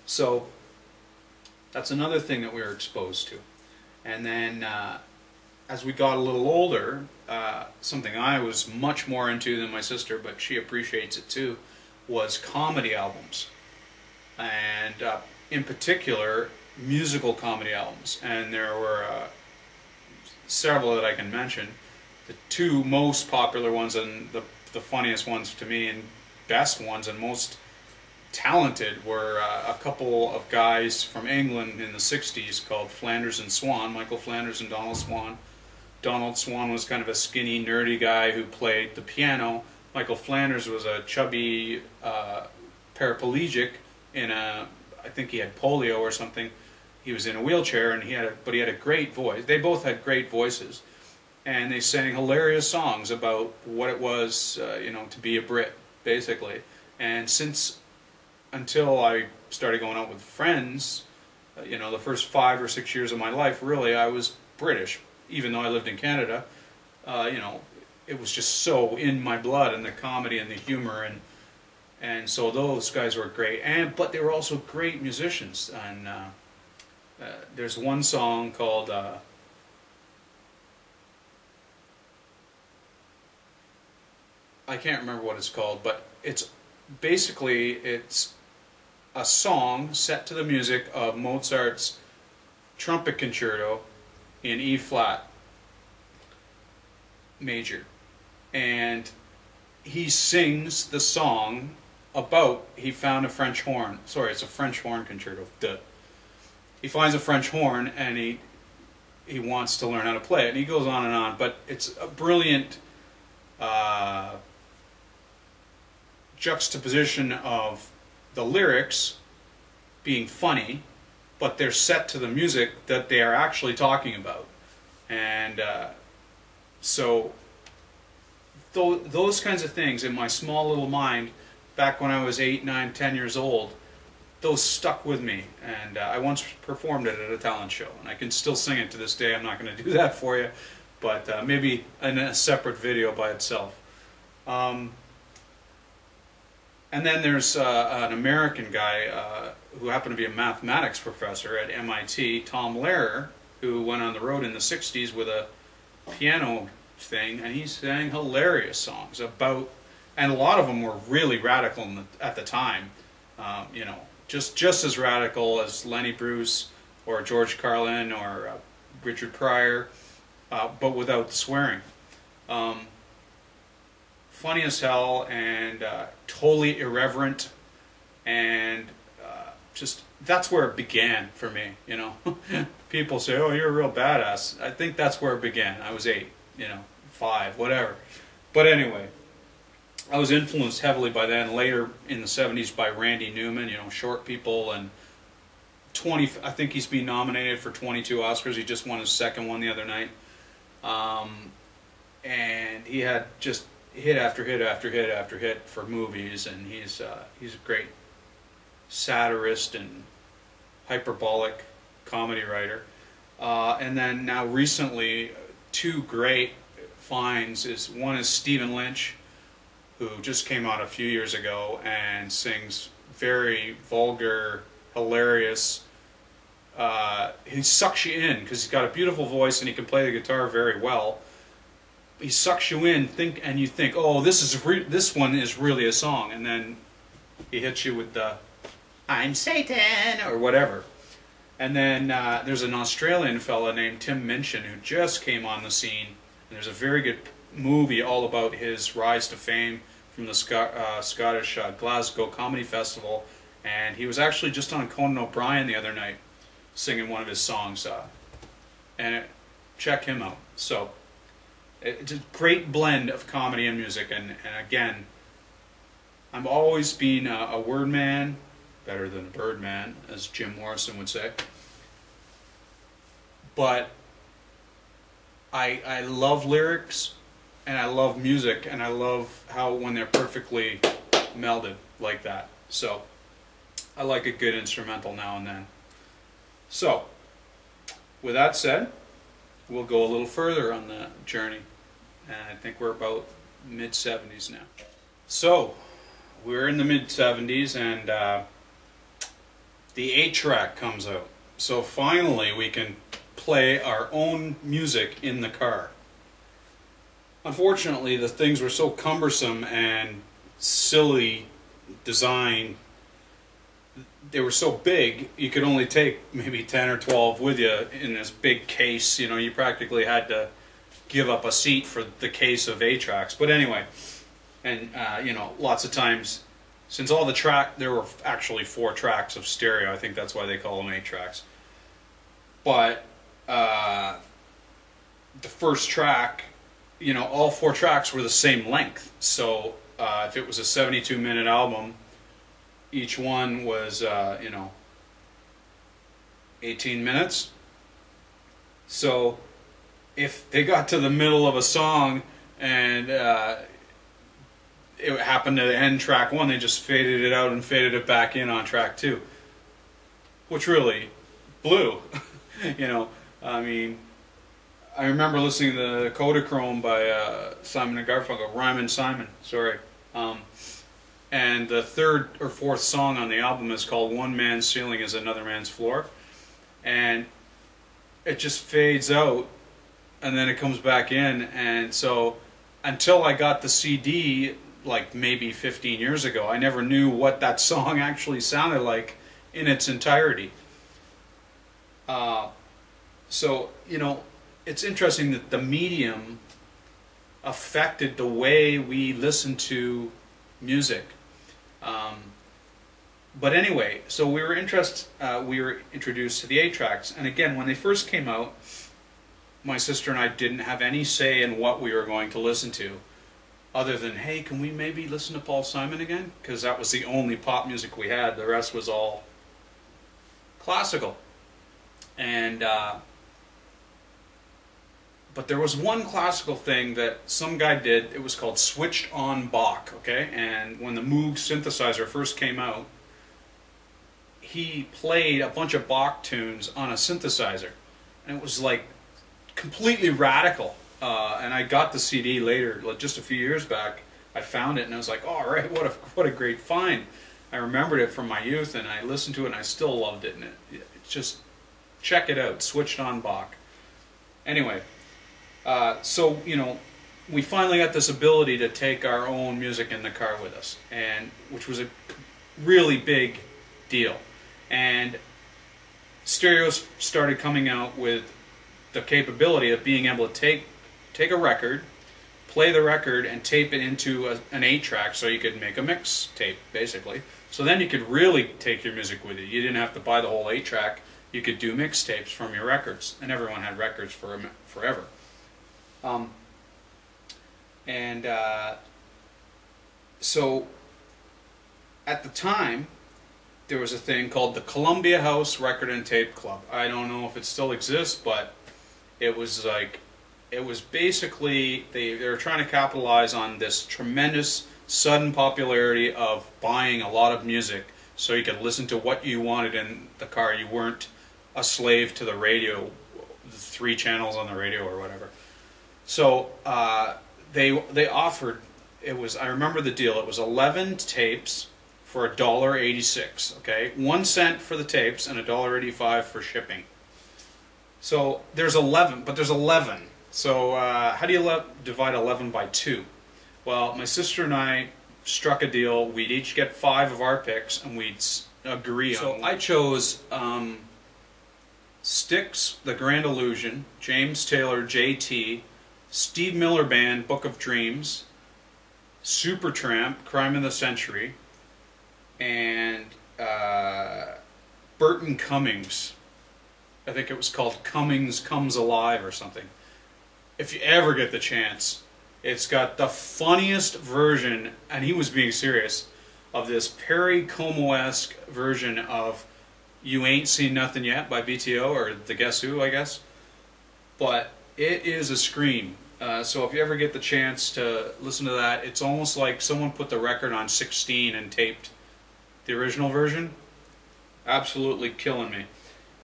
So that's another thing that we were exposed to. And then as we got a little older, something I was much more into than my sister, but she appreciates it too, was comedy albums. And in particular, musical comedy albums. And there were several that I can mention. The two most popular ones and the funniest ones to me and best ones and most talented were a couple of guys from England in the 60s called Flanders and Swan, Michael Flanders and Donald Swan. Donald Swan was kind of a skinny, nerdy guy who played the piano. Michael Flanders was a chubby paraplegic in a, I think he had polio or something. He was in a wheelchair, and he had a great voice. They both had great voices, and they sang hilarious songs about what it was, you know, to be a Brit, basically. And until I started going out with friends, you know, the first 5 or 6 years of my life, really, I was British, even though I lived in Canada. You know, it was just so in my blood, and the comedy and the humor, and so those guys were great. But they were also great musicians. And there's one song called I can't remember what it's called, but it's a song set to the music of Mozart's Trumpet Concerto in E flat major, and he sings the song about he found a French horn. Sorry, it's a French horn concerto. Duh. He finds a French horn and he wants to learn how to play it, and he goes on and on. But it's a brilliant juxtaposition of the lyrics being funny, but they're set to the music that they are actually talking about. And so those kinds of things in my small little mind, back when I was 8, 9, 10 years old, those stuck with me. And I once performed it at a talent show, and I can still sing it to this day. I'm not going to do that for you, but maybe in a separate video by itself. And then there's an American guy who happened to be a mathematics professor at MIT, Tom Lehrer, who went on the road in the 60s with a piano thing, and he sang hilarious songs about, and a lot of them were really radical at the time, you know, just as radical as Lenny Bruce or George Carlin or Richard Pryor, but without the swearing. Funny as hell, and totally irreverent, and just that's where it began for me, you know. People say, oh, you're a real badass. I think that's where it began. I was 8, you know, 5, whatever. But anyway, I was influenced heavily by then. Later in the 70s by Randy Newman, you know, Short People, and I think he's been nominated for 22 Oscars. He just won his second one the other night. And he had just hit after hit after hit after hit for movies, and he's a great satirist and hyperbolic comedy writer. And then now recently, 2 great finds one is Stephen Lynch, who just came out a few years ago and sings very vulgar, hilarious. He sucks you in because he's got a beautiful voice and he can play the guitar very well. He sucks you in, and you think, oh, this one is really a song, and then he hits you with the "I'm Satan" or whatever. And then there's an Australian fella named Tim Minchin who just came on the scene, and there's a very good movie all about his rise to fame from the Scottish Glasgow Comedy Festival, and he was actually just on Conan O'Brien the other night singing one of his songs, and check him out. So it's a great blend of comedy and music, and again, I've always been a word man, better than a bird man, as Jim Morrison would say. But I love lyrics, and I love music, and I love how when they're perfectly melded like that. So I like a good instrumental now and then. So with that said, we'll go a little further on the journey, and I think we're about mid-70s now. So we're in the mid-70s, and the 8-track comes out. So finally we can play our own music in the car. Unfortunately, the things were so cumbersome and silly design. They were so big, you could only take maybe 10 or 12 with you in this big case. You know, you practically had to give up a seat for the case of 8-tracks. But anyway, and you know, lots of times, since all the there were actually 4 tracks of stereo. I think that's why they call them 8-tracks. But the first track, you know, all 4 tracks were the same length. So if it was a 72-minute album, each one was, you know, 18 minutes. So if they got to the middle of a song and it happened to end track 1, they just faded it out and faded it back in on track 2, which really blew. You know, I mean, I remember listening to Kodachrome by Simon and Garfunkel, Ryman Simon, sorry. And the 3rd or 4th song on the album is called One Man's Ceiling is Another Man's Floor. And it just fades out and then it comes back in. And so until I got the CD, like maybe 15 years ago, I never knew what that song actually sounded like in its entirety. So, you know, it's interesting that the medium affected the way we listen to music. But anyway, so we were introduced to the 8-tracks, and again, when they first came out, my sister and I didn't have any say in what we were going to listen to, other than, hey, can we maybe listen to Paul Simon again? Because that was the only pop music we had. The rest was all classical. And but there was one classical thing that some guy did. It was called switched on Bach, okay? And when the Moog synthesizer first came out, he played a bunch of Bach tunes on a synthesizer. And it was like completely radical. And I got the CD later, like just a few years back. I found it and I was like, oh, all right, what a great find. I remembered it from my youth and I listened to it and I still loved it. And it's just, check it out, switched on Bach. Anyway. So, you know, we finally got this ability to take our own music in the car with us, and which was a really big deal. And stereos started coming out with the capability of being able to take a record, play the record, and tape it into an 8-track so you could make a mixtape, basically. So then you could really take your music with you. You didn't have to buy the whole 8-track. You could do mixtapes from your records, and everyone had records for forever. So at the time there was a thing called the Columbia House Record and Tape Club. I don't know if it still exists, but it was like, it was basically, they were trying to capitalize on this tremendous sudden popularity of buying a lot of music so you could listen to what you wanted in the car. You weren't a slave to the radio, the 3 channels on the radio or whatever. So they offered, it was, I remember the deal, it was 11 tapes for $1.86, okay? 1 cent for the tapes and $1.85 for shipping. So there's 11, but there's 11. So how do you divide 11 by 2? Well, my sister and I struck a deal. We'd each get 5 of our picks and we'd agree on. So I chose Styx, The Grand Illusion, James Taylor, J.T., Steve Miller Band, Book of Dreams, Supertramp, Crime of the Century, and Burton Cummings. I think it was called Cummings Comes Alive or something. If you ever get the chance, it's got the funniest version, and he was being serious, of this Perry Como-esque version of You Ain't Seen Nothing Yet by BTO, or The Guess Who, I guess. But it is a scream. So if you ever get the chance to listen to that, it's almost like someone put the record on 16 and taped the original version. Absolutely killing me.